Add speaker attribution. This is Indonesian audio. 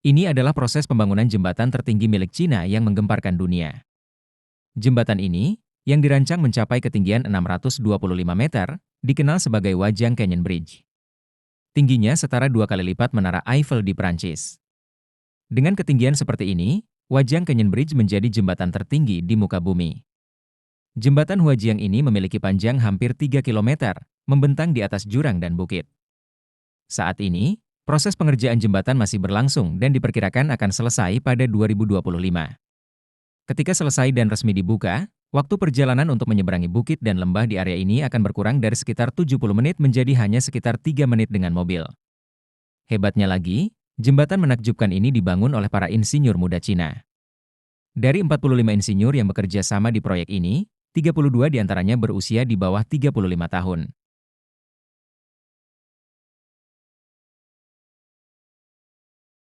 Speaker 1: Ini adalah proses pembangunan jembatan tertinggi milik Cina yang menggemparkan dunia. Jembatan ini, yang dirancang mencapai ketinggian 625 meter, dikenal sebagai Wajang Canyon Bridge. Tingginya setara 2 kali lipat Menara Eiffel di Prancis. Dengan ketinggian seperti ini, Wajang Canyon Bridge menjadi jembatan tertinggi di muka bumi. Jembatan Huajiang ini memiliki panjang hampir 3 kilometer, membentang di atas jurang dan bukit. Saat ini, proses pengerjaan jembatan masih berlangsung dan diperkirakan akan selesai pada 2025. Ketika selesai dan resmi dibuka, waktu perjalanan untuk menyeberangi bukit dan lembah di area ini akan berkurang dari sekitar 70 menit menjadi hanya sekitar 3 menit dengan mobil. Hebatnya lagi, jembatan menakjubkan ini dibangun oleh para insinyur muda Cina. Dari 45 insinyur yang bekerja sama di proyek ini, 32 diantaranya berusia di bawah 35 tahun.